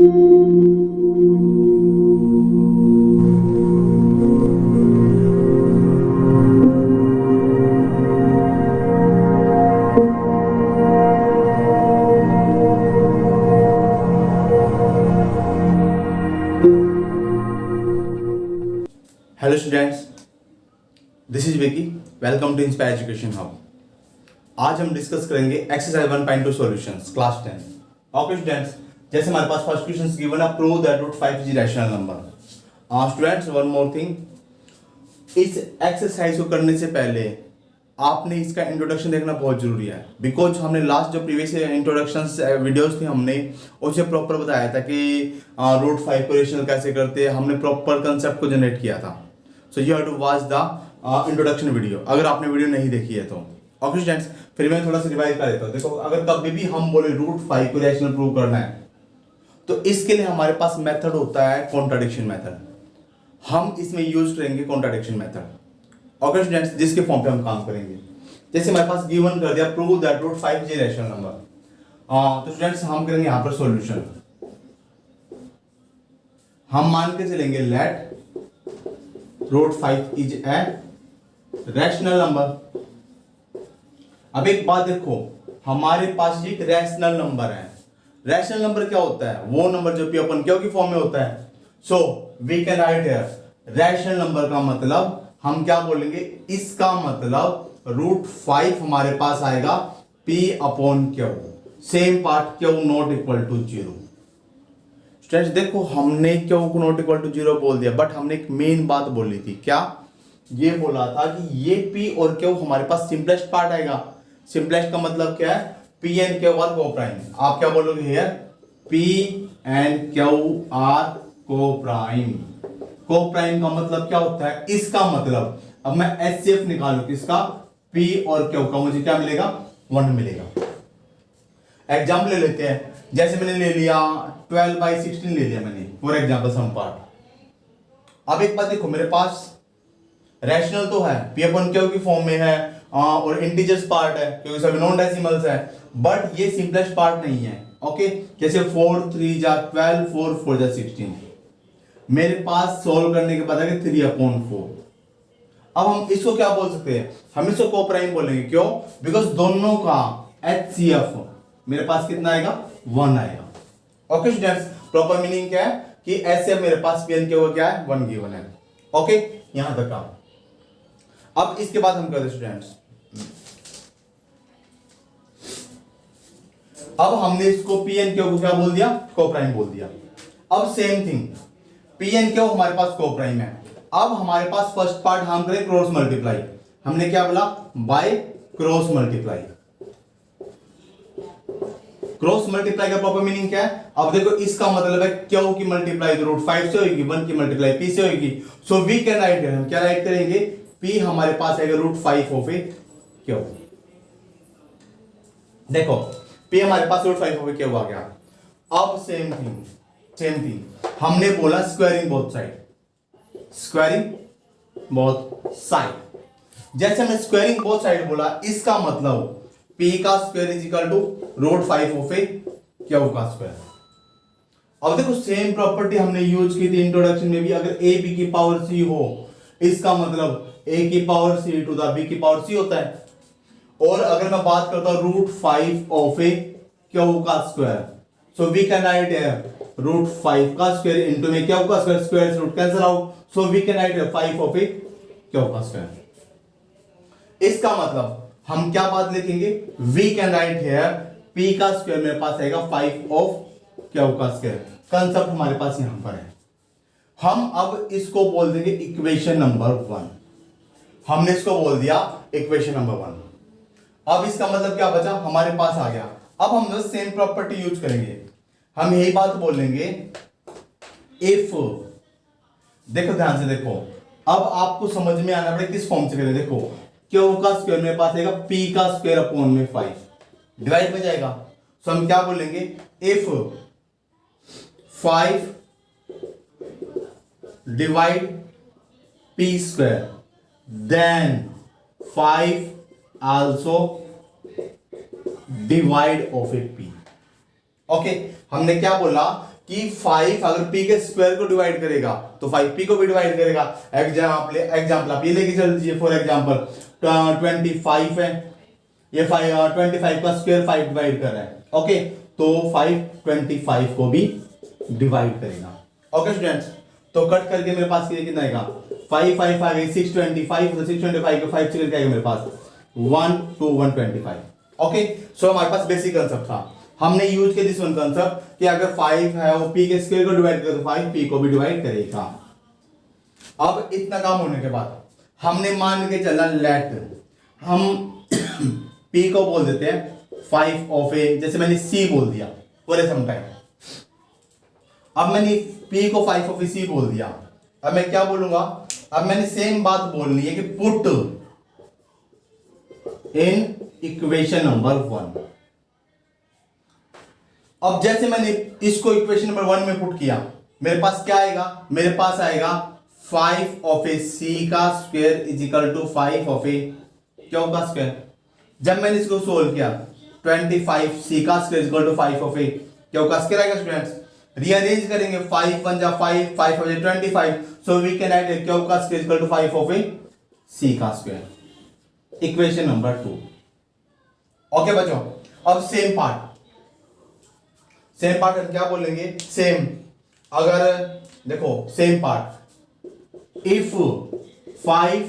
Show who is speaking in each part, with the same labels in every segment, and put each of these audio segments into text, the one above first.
Speaker 1: Hello students, this is Vicky. Welcome to Inspire Education Hub. आज हम discuss करेंगे exercise 1.2 solutions class 10। Okay students, जैसे हमारे पास फर्स्ट क्वेश्चन गिवन है, prove that root 5 is rational number. Students, one more thing, इस exercise को करने से पहले आपने इसका इंट्रोडक्शन देखना बहुत जरूरी है, बिकॉज हमने लास्ट जो प्रीवियस इंट्रोडक्शन वीडियोस थी हमने उसे प्रॉपर बताया था कि रूट 5 को रेशनल कैसे करते हैं। हमने प्रॉपर कंसेप्ट को जनरेट किया था। So you have to watch the introduction video, अगर आपने वीडियो नहीं देखी है तो। ओके स्टूडेंट्स, फिर मैं थोड़ा सा रिवाइज कर देता हूँ। देखो, अगर कभी भी हम बोले रूट 5 को रैशनल प्रूव करना है तो इसके लिए हमारे पास मेथड होता है कॉन्ट्राडिक्शन मेथड। हम इसमें यूज करेंगे कॉन्ट्राडिक्शन मेथड। ओके स्टूडेंट्स, जिसके फॉर्म पे हम काम करेंगे। जैसे हमारे पास गिवन कर दिया, prove that root 5 is rational number. तो स्टूडेंट्स, हम करेंगे यहां पर सॉल्यूशन। हम मान के चलेंगे let root 5 is a rational number. अब एक बात देखो, हमारे पास एक रैशनल नंबर है। रैशनल नंबर क्या होता है? वो नंबर जो पी अपन क्यू की फॉर्म में होता है। So we can write here rational number का मतलब हम क्या बोलेंगे, इसका मतलब रूट 5 हमारे पास आएगा p upon q. Same part, q not equal to 0। Students देखो, हमने क्यू को नॉट इक्वल टू 0 बोल दिया, बट हमने एक मेन बात बोली थी। क्या? ये बोला था कि ये p और क्यू हमारे पास सिंपलेस्ट पार्ट आएगा। सिंपलेस्ट का मतलब क्या है? p एंड क्यू आर को प्राइम। आप क्या बोलोगे here? p and Q R को प्राइम। को प्राइम का मतलब क्या होता है? इसका मतलब अब मैं HCF निकालू किसका? p और q का, मुझे क्या मिलेगा? 1 मिलेगा। एग्जाम्पल ले लेते हैं। जैसे मैंने ले लिया 12/16 ले लिया मैंने, फॉर एग्जाम्पल सम पार्ट। अब एक बात देखो, मेरे पास रैशनल तो है, p अपॉन क्यू की फॉर्म में है, और इंटीजर्स पार्ट है क्योंकि सभी नॉन डेसिमल्स है, बट ये सिंपलेस्ट पार्ट नहीं है। ओके, जैसे 4 3 जा 12, 4 4 जा 16। मेरे पास सोल्व करने के बाद है 3/4। अब हम इसको क्या बोल सकते हैं? हम इसको को प्राइम बोलेंगे। क्यों? बिकॉज दोनों का HCF मेरे पास कितना आएगा? 1 आएगा। ओके स्टूडेंट्स, प्रॉपर मीनिंग क्या है कि HCF मेरे पास पी एन क्या हुआ, क्या है? 1 गिवन है। ओके, यहां तक का। अब इसके बाद हम करते स्टूडेंट्स, अब हमने इसको पी एन क्यू को क्या बोल दिया? को प्राइम बोल दिया। अब same thing, p and q हमारे पास को प्राइम है। अब हमारे पास फर्स्ट पार्ट हम करें क्रॉस मल्टीप्लाई। हमने क्या बोला? By cross multiply. Cross multiply का प्रॉपर मीनिंग क्या है? अब देखो, इसका मतलब है क्यू की मल्टीप्लाई तो रूट 5 से होगी, 1 की मल्टीप्लाई p से होगी। सो वी कैन राइट, हम क्या राइट करेंगे? p हमारे पास आएगा रूट 5 ऑफ ए क्यू। देखो, p हमारे पास रूट 5 ऑफ ए क्यू आ गया। अब सेम थिंग हमने बोला squaring both side. Squaring both side, जैसे मैं स्क्वायरिंग बोथ साइड बोला, इसका मतलब p का square is equal to root 5 of a q का स्क्वायर। अब देखो, सेम प्रॉपर्टी हमने यूज की थी इंट्रोडक्शन में भी। अगर a b की पावर c हो, इसका मतलब a की power c to the b की पावर c होता है। और अगर मैं बात करता हूं रूट 5 ऑफ ए क्यू का square, so we can write root 5 का स्क्वायर इनटू में क्यू का स्क्वायर, स्क्वायर से root cancel out, so we can write 5 of a q का स्क्वायर। इसका मतलब हम क्या बात लिखेंगे? We can write here p का स्क्वायर मेरे पास आएगा 5 ऑफ क्यू का स्क्वायर। कंसेप्ट हमारे पास यहां पर है। हम अब इसको बोल देंगे इक्वेशन नंबर 1। हमने इसको बोल दिया इक्वेशन नंबर 1। अब इसका मतलब क्या बचा? हमारे पास आ गया। अब हम सेम प्रॉपर्टी यूज करेंगे। हम यही बात बोलेंगे इफ, देखो ध्यान से देखो, अब आपको समझ में आना पड़ेगा किस फॉर्म से करें। देखो, क्यू का स्क्वायर मेरे पास आएगा p का स्क्वायर अपॉन में 5, डिवाइड में जाएगा। सो हम क्या बोलेंगे? If 5 divide p square, then 5 also divide of a p। Okay, हमने क्या बोला कि 5 अगर p के स्क्वायर को डिवाइड करेगा तो 5p को भी डिवाइड करेगा। एग्जाम्पल आप ये लेके चल दीजिए। फॉर एग्जाम्पल 25 है, ये 25 का स्क्वायर 5 डिवाइड कर रहा है। ओके, तो 5 25 को भी डिवाइड करेगा। ओके स्टूडेंट्स, तो कट करके मेरे पास ये कितना आएगा, 5 5 आ गई 625, तो 625 को 5 से करके आएगा मेरे पास 1 to 125। ओके, सो हमारे पास बेसिक कंसेप्ट था, हमने यूज किया दिस वन कंसेप्ट कि अगर 5 है वो p के स्क्वायर को डिवाइड करे तो 5p को भी डिवाइड करेगा। अब इतना काम होने के बाद हमने मान के चला लेट हम p को बोल देते हैं 5 ऑफ ए, जैसे मैंने c बोल दिया फॉर सम टाइम। अब मैंने p को 5 ऑफ ए c बोल दिया, अब मैं क्या बोलूंगा, अब मैंने सेम बात बोलनी है कि पुट इन इक्वेशन नंबर 1। अब जैसे मैंने इसको इक्वेशन नंबर 1 में पुट किया, मेरे पास क्या आएगा, मेरे पास आएगा 5 ऑफ ए c का square is equal to 5 of a क्यों का स्क्वायर। जब मैंने इसको सोल्व किया 25 c का square is equal to 5 of a क्यों का स्क्वायर आएगा। स्टूडेंट्स रीअरेंज करेंगे, 5 1 जा 5, 5 5 जा 25, सो वी कैन राइट क्यों का square is equal to 5 of a c का स्क्वायर, इक्वेशन नंबर 2। ओके बच्चों, अब सेम पार्ट हम क्या बोलेंगे, सेम अगर देखो सेम पार्ट इफ 5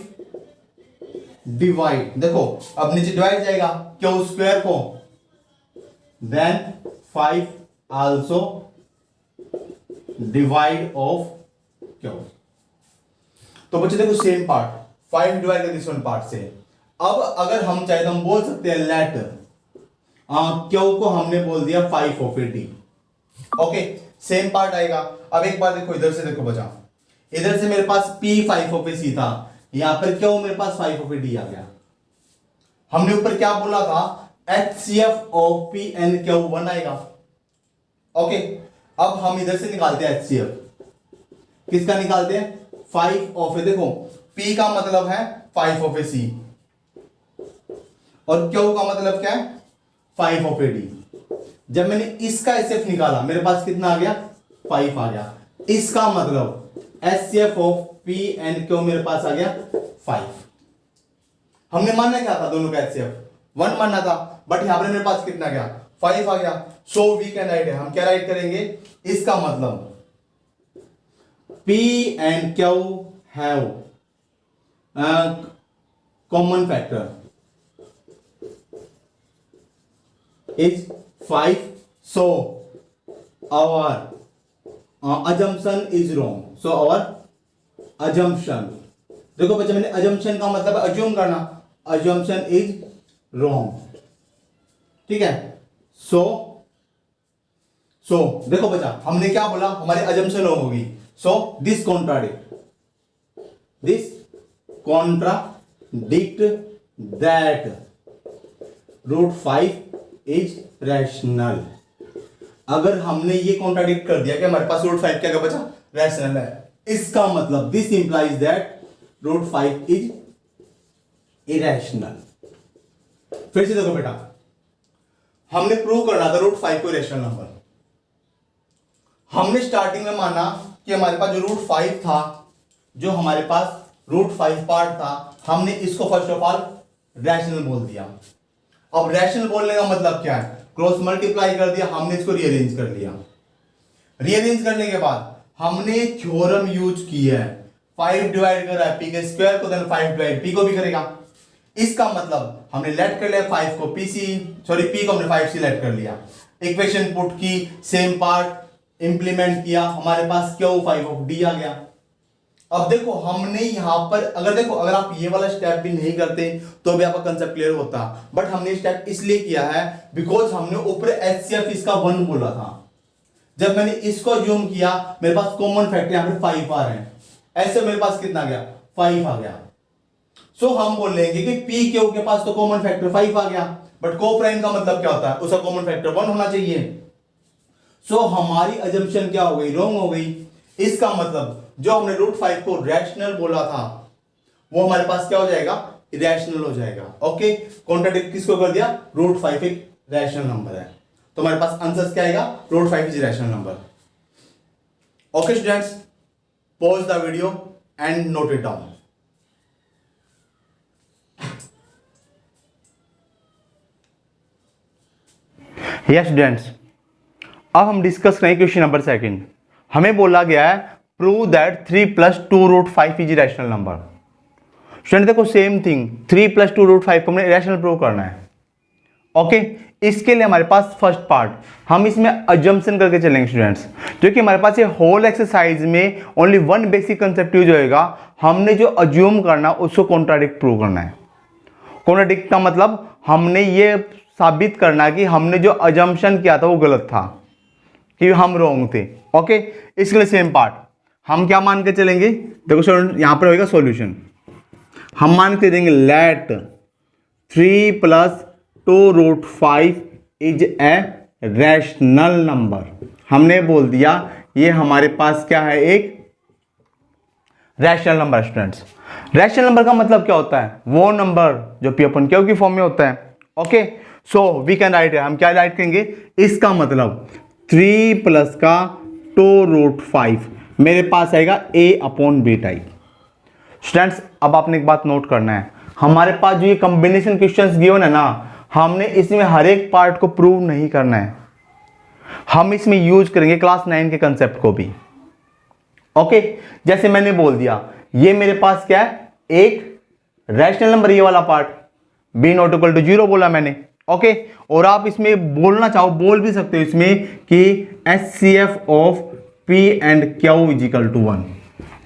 Speaker 1: डिवाइड, देखो अब नीचे डिवाइड जाएगा क्यों स्क्वायर को, देन 5 आल्सो डिवाइड ऑफ क्यों। तो बच्चे देखो सेम पार्ट 5 डिवाइड कर दिस वन पार्ट से। अब अगर हम चाहे तो हम बोल सकते हैं लेट क्यों को हमने बोल दिया 5 of A D. Okay, same part आएगा। अब एक बार देखो, इधर से देखो बचा, इधर से मेरे पास p 5 ऑफ ए सी था, यहां पर क्यों मेरे पास 5 ऑफ ए डी आ गया। हमने ऊपर क्या बोला था, HCF of p and q 1 आएगा। ओके, अब हम इधर से निकालते हैं HCF, किसका निकालते हैं, 5 ऑफ ए, देखो p का मतलब है 5 ऑफ ए सी और क्यू का मतलब क्या है 5 ऑफ ए डी। जब मैंने इसका HCF निकाला मेरे पास कितना आ गया, 5 आ गया। इसका मतलब HCF of P and Q मेरे पास आ गया 5। हमने मानना क्या था, दोनों का HCF 1 मानना था, बट यहां पर मेरे पास कितना गया, 5 आ गया। सो वी कैन राइट, हम क्या राइट करेंगे, इसका मतलब P and Q have common factor is 5, so our assumption is wrong, so our assumption, देखो बच्चे मैंने assumption का मतलब assume करना, assumption is wrong, ठीक है। so देखो बच्चा हमने क्या बोला, हमारी assumption wrong होगी, so this contradict that root 5 is rational. अगर हमने ये कॉन्ट्राडिक्ट कर दिया कि हमारे पास रूट 5 क्या बचा, रैशनल है, इसका मतलब this implies that root 5 is irrational. फिर से देखो बेटा, हमने प्रूव करना था रूट 5 को इरेशनल नंबर। हमने स्टार्टिंग में माना कि हमारे पास जो रूट 5 था, जो हमारे पास रूट 5 पार्ट था, हमने इसको फर्स्ट ऑफ ऑल रैशनल बोल दिया। अब रैशनल बोलने का मतलब क्या है, क्रॉस मल्टीप्लाई कर दिया, हमने इसको रीअरेंज कर लिया। रीअरेंज करने के बाद हमने थ्योरम यूज किया है, 5 डिवाइड कर रहा है p के स्क्वायर को, देन 5 डिवाइड p को भी करेगा। इसका मतलब हमने लेट कर लिया 5 को p को हमने 5c लेट कर लिया, इक्वेशन पुट की, सेम पार्ट इंप्लीमेंट किया, हमारे पास क्यों 5 ऑफ d आ गया। अब देखो हमने यहां पर अगर आप ये वाला स्टेप भी नहीं करते तो भी आपका कंसेप्ट क्लियर होता, बट हमने स्टेप इसलिए किया है बिकॉज हमने ऊपर HCF इसका 1 बोला था। जब मैंने इसको ज्यूम किया मेरे पास कॉमन फैक्टर यहां पे 5 आ रहे हैं, ऐसे मेरे पास कितना गया, 5 आ गया। सो हम बोल लेंगे कि P Q के पास तो कॉमन फैक्टर 5 आ गया, बट कोप्राइम का मतलब क्या होता है, उसका कॉमन फैक्टर 1 होना चाहिए। सो हमारी अजम्पशन क्या हो गई, रॉन्ग हो गई। इसका मतलब जो हमने रूट 5 को रैशनल बोला था वो हमारे पास क्या हो जाएगा, इरेशनल हो जाएगा। ओके, कॉन्ट्राडिक्ट किसको कर दिया, रूट 5 एक रैशनल नंबर है, तो हमारे पास आंसर क्या आएगा, root 5 is rational number. Okay students, pause the video and note it down. Yes students, अब हम डिस्कस करें क्वेश्चन नंबर सेकंड। हमें बोला गया है prove that 3 + 2√5 is rational number. Student देखो सेम थिंग, 3 + 2√5 को हमने रैशनल प्रूव करना है। ओके, इसके लिए हमारे पास फर्स्ट पार्ट हम इसमें अजम्पशन करके चलेंगे स्टूडेंट्स, क्योंकि हमारे पास ये होल एक्सरसाइज में only one basic concept use होएगा। हमने जो अज्यूम करना उसको कॉन्ट्राडिक्ट प्रूव करना है। कॉन्ट्राडिक्ट का मतलब हमने ये साबित करना कि हमने जो अजम्पशन किया था वो गलत था, कि हम रॉन्ग थे। ओके, इसके लिए सेम पार्ट हम क्या मान के चलेंगे, देखो स्टूडेंट यहां पर होगा सॉल्यूशन। हम मान के देंगे let 3 + 2√5 is a rational number. हमने बोल दिया ये हमारे पास क्या है, एक rational number. Students rational number का मतलब क्या होता है, वो नंबर जो P/Q की फॉर्म में होता है। Okay, so we can write, हम क्या राइट करेंगे, इसका मतलब 3 + का 2√5 मेरे पास आएगा A/B टाइप। स्टूडेंट्स अब आपने एक बात नोट करना है, हमारे पास जो ये कॉम्बिनेशन क्वेश्चंस गिवन है ना, हमने इसमें हर एक पार्ट को प्रूव नहीं करना है, हम इसमें यूज करेंगे क्लास 9 के कंसेप्ट को भी। ओके, जैसे मैंने बोल दिया ये मेरे पास क्या है, एक रैशनल नंबर, ये वाला पार्ट B ≠ = 0 बोला मैंने। ओके, और आप इसमें बोलना चाहो बोल भी सकते हो इसमें कि HCF of P and Q = 1।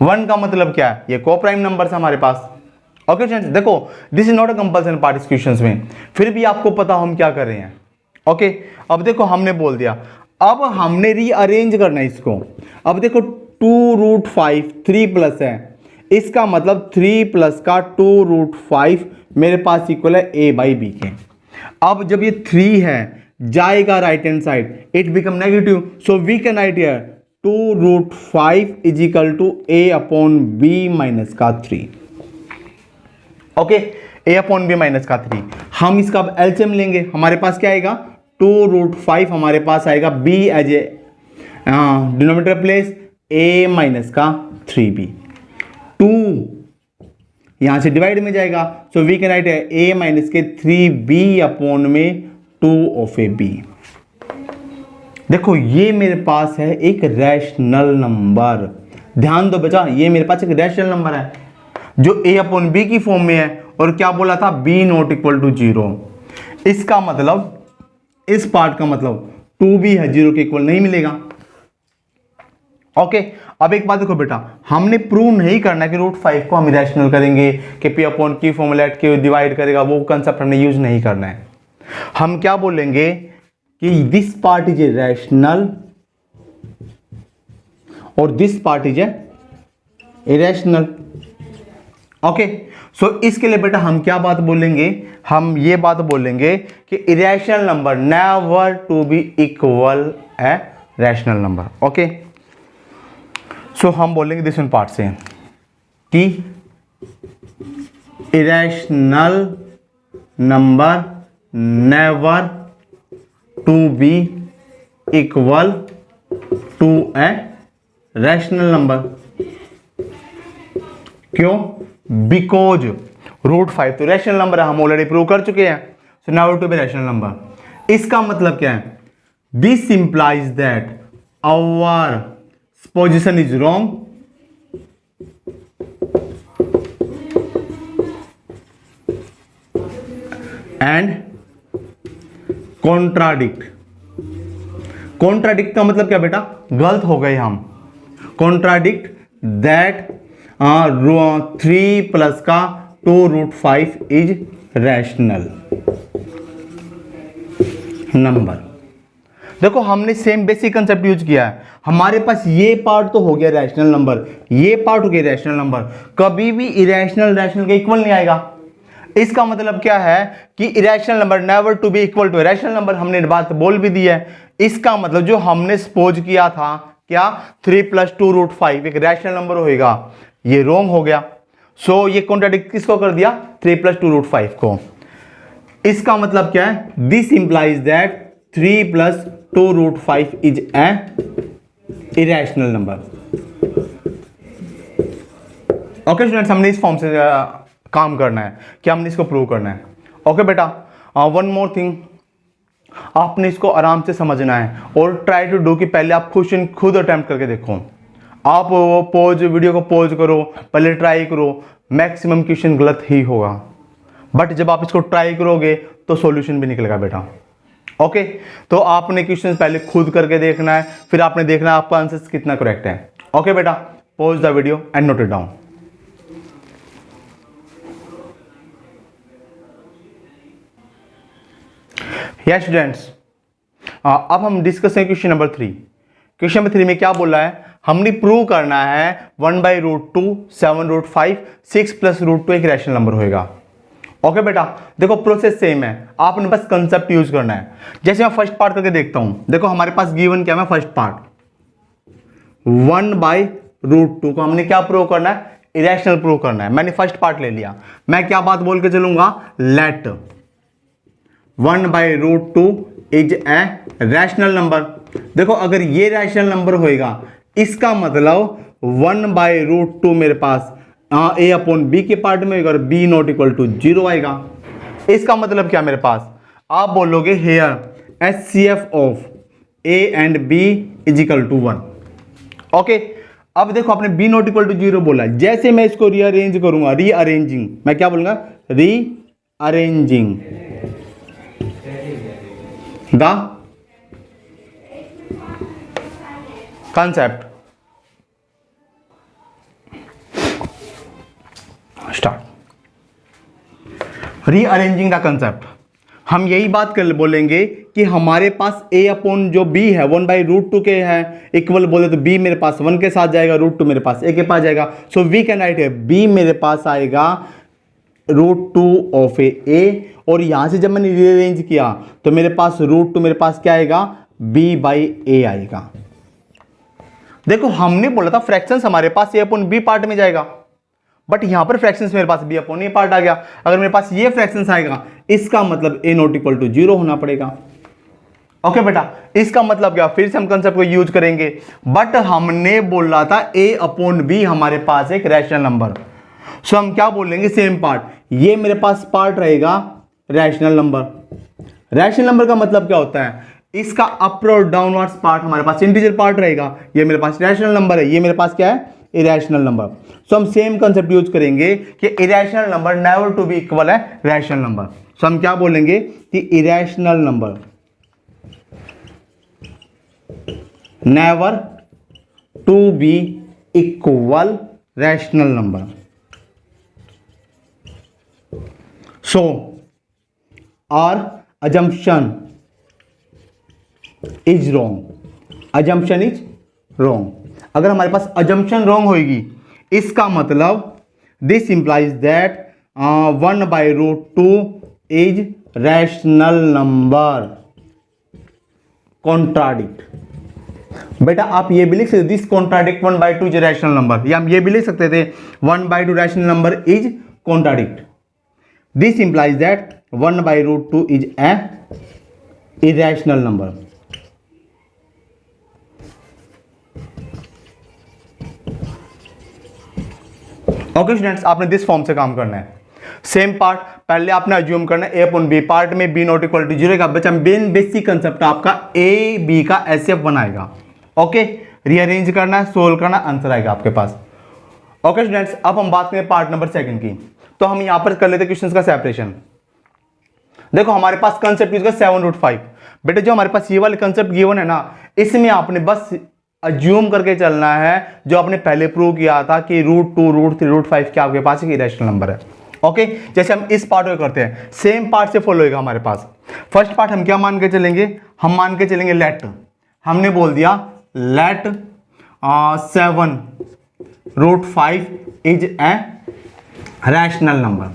Speaker 1: 1 का मतलब क्या है, ये कोप्राइम नंबर है हमारे पास। ओके फ्रेंड्स, देखो this is not a compulsion part इस क्वेश्चंस में, फिर भी आपको पता हम क्या कर रहे हैं। ओके, अब देखो हमने बोल दिया, अब हमने रीअरेंज करना है इसको। अब देखो 2√5 3+ है, इसका मतलब 3 + का 2√5 मेरे पास इक्वल है A/B के। अब जब ये 3 है जाएगा right hand side, it become negative, so we can write here 2√5 = A/B - 3। Okay, A/B - 3। हम इसका अब एलसीएम लेंगे, हमारे पास क्या आएगा, 2√5 हमारे पास आएगा B as a denominator place, A - 3B। 2 यहां से डिवाइड में जाएगा, so we can write A - 3B/में 2/B। देखो ये मेरे पास है एक रैशनल नंबर, ध्यान दो बच्चा, ये मेरे पास एक रैशनल नंबर है जो A/B की फॉर्म में है, और क्या बोला था, B ≠ = 0। इसका मतलब इस पार्ट का मतलब 2B है, 0 के इक्वल नहीं मिलेगा। ओके, अब एक बात देखो बेटा, हमने प्रूव नहीं करना कि √5 को हम रैशनल करेंगे कि P/Q फॉर्मूला के डिवाइड करेगा, वो कंसेप्ट हमने यूज नहीं करना है। हम क्या बोलेंगे कि this part is a rational और this part is a irrational. Okay, so इसके लिए बेटा हम क्या बात बोलेंगे, हम ये बात बोलेंगे कि irrational number never to be equal a rational number. Okay, so हम बोलेंगे दिस वन पार्ट से कि irrational number never to be equal to a rational number. क्यों, बिकॉज √5 तो रैशनल नंबर है, हम ऑलरेडी प्रूव कर चुके हैं, so never to be rational number. इसका मतलब क्या है, this implies that our position is wrong and contradict. Contradict का मतलब क्या बेटा, गलत हो गए हम। कॉन्ट्राडिक्ट दैट 3 + का 2√5 इज रैशनल नंबर। देखो हमने सेम बेसिक कंसेप्ट यूज किया है, हमारे पास ये पार्ट तो हो गया रैशनल नंबर, ये पार्ट हो गया रैशनल नंबर, कभी भी इरेशनल रैशनल के इक्वल नहीं आएगा। इसका मतलब क्या है कि irrational number never to be equal to rational number, हमने बात बोल भी दी है। इसका मतलब जो हमने सपोज किया था क्या, 3 + 2√5 एक रैशनल नंबर होएगा, ये रॉन्ग हो गया। सो ये कॉन्ट्राडिक्ट किसको कर दिया, 3 + 2√5 को। इसका मतलब क्या है, this implies that 3 + 2√5 is a irrational number. Okay students, हमने इस फॉर्म से काम करना है कि हमने इसको प्रूव करना है। ओके बेटा, वन मोर थिंग, आपने इसको आराम से समझना है और ट्राई टू डू कि पहले आप क्वेश्चन खुद अटेम्प्ट करके देखो। आप वो पॉज, वीडियो को पॉज करो, पहले ट्राई करो, मैक्सिमम क्वेश्चन गलत ही होगा, बट जब आप इसको ट्राई करोगे तो सॉल्यूशन भी निकलेगा बेटा। ओके, तो आपने क्वेश्चन पहले खुद करके देखना है, फिर आपने देखना है आपका आंसर कितना करेक्ट है। ओके बेटा, pause the video and note it down. Yes students, अब हम डिस्कस करें क्वेश्चन नंबर 3। क्वेश्चन नंबर 3 में क्या बोला है, हमने प्रूव करना है 1/√2, 7√5, 6 + √2 एक रैशनल नंबर होएगा। ओके बेटा, देखो प्रोसेस सेम है, आपने बस कंसेप्ट यूज करना है। जैसे मैं फर्स्ट पार्ट करके देखता हूं, देखो हमारे पास गिवन क्या है, फर्स्ट पार्ट 1/√2 को हमने क्या प्रूव करना है, इरेशनल प्रूव करना है। मैंने फर्स्ट पार्ट ले लिया, मैं क्या बात बोल के चलूंगा, let 1/√2 is a rational number. देखो अगर ये रैशनल नंबर होएगा, इसका मतलब 1/√2 मेरे पास a/b के पार्ट में होगा और b ≠ 0 आएगा। इसका मतलब क्या मेरे पास, आप बोलोगे here HCF of a and b = 1। Okay, अब देखो आपने b ≠ 0 बोला, जैसे मैं इसको रीअरेंज करूंगा, रीअरेंजिंग, मैं क्या बोलूंगा, rearranging the concept, start. Rearranging the concept, हम यही बात कर बोलेंगे कि हमारे पास a/, जो b है 1/√2 के है इक्वल बोले तो b मेरे पास 1 के साथ जाएगा, √2 मेरे पास a के पास जाएगा। सो वी कैन राइट है b मेरे पास आएगा √2 ऑफ a, और यहां से जब मैंने रीअरेंज किया तो मेरे पास √2 मेरे पास क्या आएगा, b/a आएगा। देखो हमने बोला था फ्रैक्शंस हमारे पास a/b पार्ट में जाएगा, बट यहां पर फ्रैक्शंस मेरे पास b/a पार्ट आ गया। अगर मेरे पास ये फ्रैक्शंस आएगा, इसका मतलब a ≠ 0 होना पड़ेगा। ओके बेटा, इसका मतलब क्या, फिर से हम कंसेप्ट को यूज करेंगे, बट हमने बोला था a/b हमारे पास एक रैशनल नंबर। सो हम क्या बोलेंगे, सेम पार्ट, ये मेरे पास पार्ट रहेगा रैशनल नंबर। रैशनल नंबर का मतलब क्या होता है, इसका अपर और डाउनवर्ड्स पार्ट हमारे पास इंटीजर पार्ट रहेगा। ये मेरे पास रैशनल नंबर है, ये मेरे पास क्या है, इरेशनल नंबर। सो हम सेम कंसेप्ट यूज करेंगे कि irrational number never to be equal है रैशनल नंबर। सो हम क्या बोलेंगे कि irrational number never to be equal rational number. So our assumption is wrong, assumption is wrong. अगर हमारे पास assumption रॉन्ग होगी, इसका मतलब this implies that 1/√2 is rational number. Contradict, बेटा आप ये भी लिख सकते, this contradict 1/2 is rational number, या हम ये भी लिख सकते थे 1/2 rational number is contradict. This implies that 1/√2 is A irrational number। Okay students, आपने दिस फॉर्म से काम करना है। सेम पार्ट पहले आपने अज्यूम करना है a/b पार्ट में b ≠ 0 का बच्चा, मेन बेसिक कंसेप्ट आपका a/b का HCF बनाएगा। ओके, रीअरेंज करना है, सोल्व करना, आंसर आएगा आपके पास। ओके स्टूडेंट्स, अब हम बात करें पार्ट नंबर 2 की, तो हम यहां पर कर लेते हैं क्वेश्चंस का सेपरेशन। देखो हमारे पास कंसेप्ट यूज कर 7√5। बेटे जो हमारे पास ये वाले कंसेप्ट गिवन है ना, इसमें आपने बस अज्यूम करके चलना है जो आपने पहले प्रूव किया था कि √2, √3, √5 क्या आपके पास एक इरेशनल नंबर है। ओके, जैसे हम इस पार्ट को करते हैं, सेम पार्ट से फॉलो होगा हमारे पास। फर्स्ट पार्ट हम क्या मान के चलेंगे, हम मान के चलेंगे लेट, हमने बोल दिया let 7√5 is a rational number.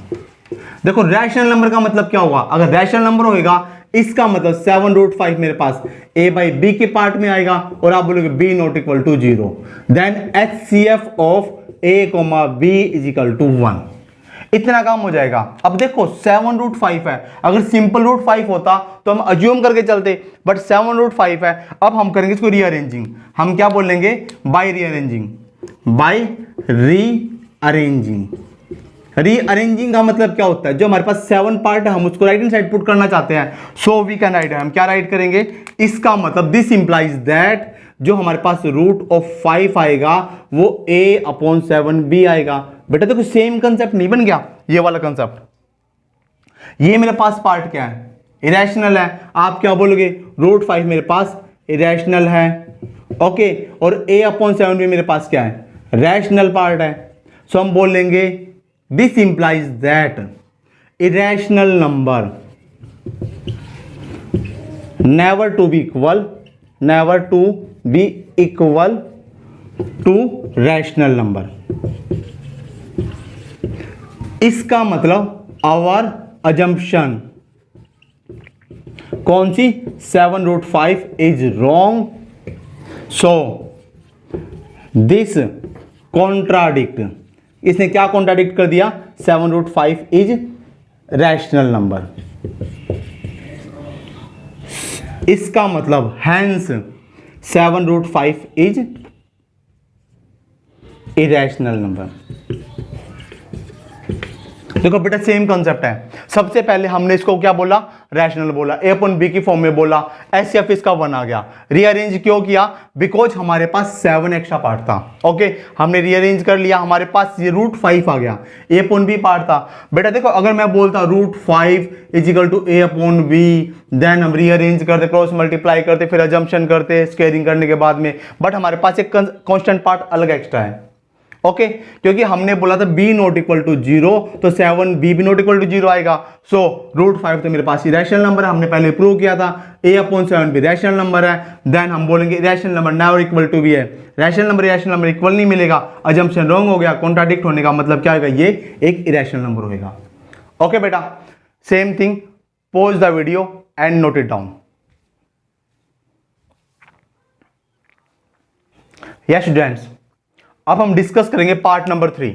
Speaker 1: देखो रैशनल नंबर का मतलब क्या होगा, अगर रैशनल नंबर होगा इसका मतलब 7√5 मेरे पास a/b के पार्ट में आएगा, और आप बोलोगे b ≠ 0, then HCF of a, b = 1। इतना काम हो जाएगा। अब देखो 7√5 है, अगर सिंपल √5 होता तो हम अज्यूम करके चलते, बट 7√5 है। अब हम करेंगे इसको रीअरेंजिंग, हम क्या बोलेंगे, by rearranging, by rearranging rearranging. Rearranging का मतलब क्या होता है, जो हमारे पास 7 पार्ट है हम उसको राइट हैंड साइड पुट करना चाहते हैं, सो वी कैन राइट, हम क्या राइट करेंगे, इसका मतलब दिस इंप्लाइज दैट जो हमारे पास रूट ऑफ 5 आएगा वो a/7b आएगा। बेटा देखो सेम कंसेप्ट नहीं बन गया, ये वाला कंसेप्ट, ये मेरे पास पार्ट क्या है, इरेशनल है, आप क्या बोलोगे, रूट 5 मेरे पास इरेशनल है, ओके, और a/7b मेरे पास क्या है, रैशनल पार्ट है। सो हम बोलेंगे this implies that irrational number never to be equal to rational number। इसका मतलब आवर assumption कौन सी, 7√5 is wrong, so this contradict, इसने क्या कॉन्ट्राडिक्ट कर दिया, 7√5 इज रैशनल नंबर। इसका मतलब हैंस 7√5 इज इरेशनल नंबर। देखो बेटा सेम कंसेप्ट है, सबसे पहले हमने इसको क्या बोला, रैशनल बोला, a/b की फॉर्म में बोला, HCF इसका 1 आ गया। रीअरेंज क्यों किया, बिकॉज हमारे पास 7 एक्स्ट्रा पार्ट था, ओके, हमने रीअरेंज कर लिया, हमारे पास ये √5 आ गया, a/b पार्ट था। बेटा देखो अगर मैं बोलता √5 = a/b, देन हम रीअरेंज करते, क्रॉस मल्टीप्लाई करते, फिर अजम्पशन करते स्क्वायरिंग करने के बाद में, बट हमारे पास एक कॉन्स्टेंट पार्ट अलग एक्स्ट्रा है, ओके, क्योंकि हमने बोला था b ≠ 0, तो 7b भी ≠ 0 आएगा। सो √5 तो मेरे पास इरेशनल नंबर है, हमने पहले प्रूव किया था, a/7 भी रैशनल नंबर है, देन हम बोलेंगे irrational number never equal to b है, रैशनल नंबर इक्वल नहीं मिलेगा, अजम्पशन रॉन्ग हो गया, कॉन्ट्राडिक्ट होने का मतलब क्या होगा, ये एक इरेशनल नंबर होगा। ओके बेटा, same thing, pause the video and note it down. Yes students, अब हम डिस्कस करेंगे part number 3।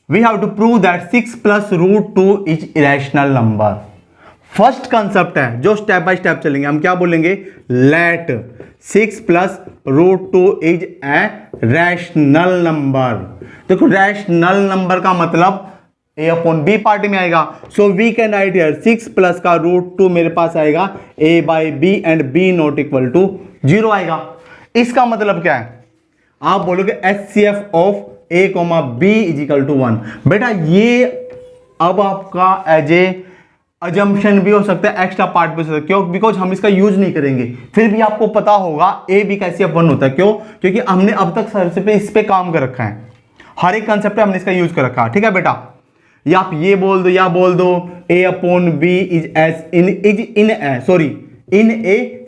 Speaker 1: We have to prove that 6 + √2 is irrational number. First concept है जो स्टेप बाय स्टेप चलेंगे, हम क्या बोलेंगे, let 6 + √2 is a rational number. देखो रैशनल नंबर का मतलब a/b पार्ट में आएगा, so we can write here 6 plus का √2 मेरे पास आएगा a/b एंड b ≠ 0 आएगा। इसका मतलब क्या है, आप बोलोगे HCF ऑफ a, b = 1। बेटा ये अब आपका एज ए अजम्पशन भी हो सकता है, एक्स्ट्रा पार्ट भी हो सकता है, क्यों, बिकॉज हम इसका यूज नहीं करेंगे, फिर भी आपको पता होगा a/b का HCF 1 होता है, क्यों, क्योंकि हमने अब तक सर पे इस पे काम कर रखा है, हर एक कंसेप्ट पे हमने इसका यूज कर रखा है, ठीक है बेटा। या आप ये बोल दो, या बोल दो a/b इन ए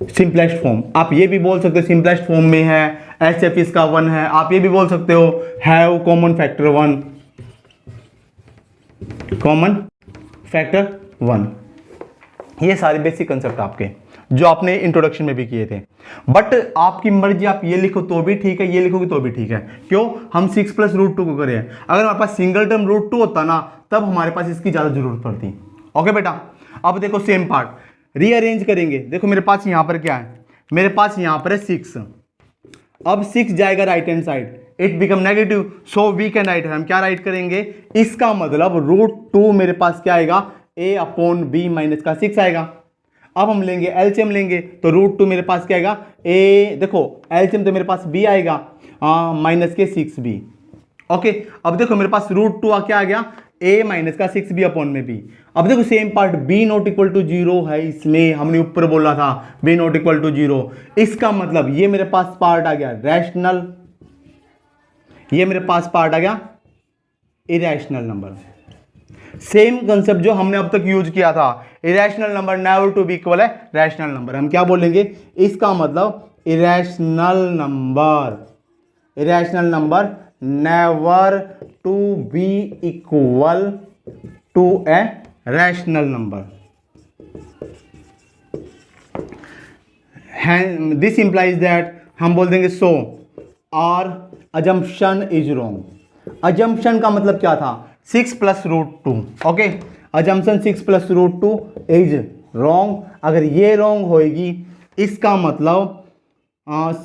Speaker 1: सिंपलेस्ट फॉर्म, आप ये भी बोल सकते हो सिंपलेस्ट फॉर्म में है, HCF इसका 1 है, आप ये भी बोल सकते हो हैव कॉमन फैक्टर 1। ये सारे बेसिक कंसेप्ट आपके जो आपने इंट्रोडक्शन में भी किए थे, बट आपकी मर्जी, आप ये लिखो तो भी ठीक है, ये लिखोगे तो भी ठीक है, क्यों, हम 6 + √2 को करें, अगर हमारे पास सिंगल टर्म √2 होता ना तब हमारे पास इसकी ज्यादा जरूरत पड़ती। ओके बेटा, अब देखो सेम पार्ट रीअरेंज करेंगे, देखो मेरे पास यहां पर क्या है, मेरे पास यहां पर है 6, अब 6 जाएगा right hand side, it become negative, so we can write, हम क्या राइट करेंगे, इसका मतलब √2 मेरे पास क्या आएगा, a/b माइनस का 6 आएगा। अब हम लेंगे एलसीएम लेंगे, तो √2 मेरे पास क्या आएगा, देखो एलसीएम तो मेरे पास b आएगा, माइनस के 6b। ओके, अब देखो मेरे पास √2 क्या आ गया, a माइनस का 6b अपॉन में b। अब देखो सेम पार्ट b ≠ 0 है, इसमें हमने ऊपर बोला था b ≠ 0, इसका मतलब ये मेरे पास पार्ट आ गया रैशनल, ये मेरे पास पार्ट आ गया इरेशनल नंबर। सेम कंसेप्ट जो हमने अब तक यूज किया था, irrational number never to be equal है रैशनल नंबर, हम क्या बोलेंगे, इसका मतलब irrational number never to be equal to a rational number. This implies that, हम बोल देंगे so our assumption is wrong. Assumption का मतलब क्या था, 6 + √2, ओके, अजम्पशन 6 + √2 इज रॉन्ग। अगर ये रॉन्ग होएगी, इसका मतलब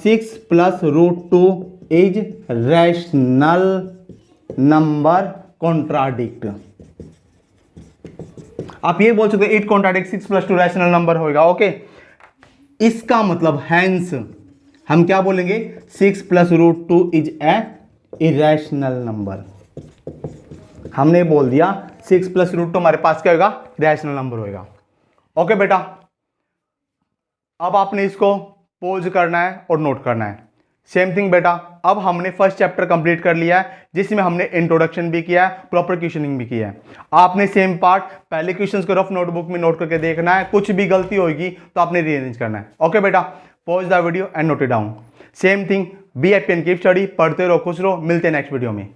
Speaker 1: 6 + √2 इज रैशनल नंबर कॉन्ट्राडिक्ट। आप ये बोल सकते हो 8 कॉन्ट्राडिक्ट 6 + 2 रैशनल नंबर होगा। ओके, इसका मतलब हैंस हम क्या बोलेंगे, 6 + √2 इज ए इरेशनल नंबर। हमने बोल दिया 6 + √2 हमारे पास क्या होगा, रैशनल नंबर होगा। ओके बेटा, अब आपने इसको पोज करना है और नोट करना है। सेम थिंग बेटा, अब हमने फर्स्ट चैप्टर कंप्लीट कर लिया है जिसमें हमने इंट्रोडक्शन भी किया है, प्रॉपर क्वेश्चनिंग भी किया है। आपने सेम पार्ट पहले क्वेश्चंस को रफ नोटबुक में नोट करके देखना है, कुछ भी गलती होगी तो आपने रीअरेंज करना है। ओके बेटा, pause the video and note it down. Same thing, be happy and keep study, पढ़ते रहो, खुश रहो, मिलते हैं नेक्स्ट वीडियो में।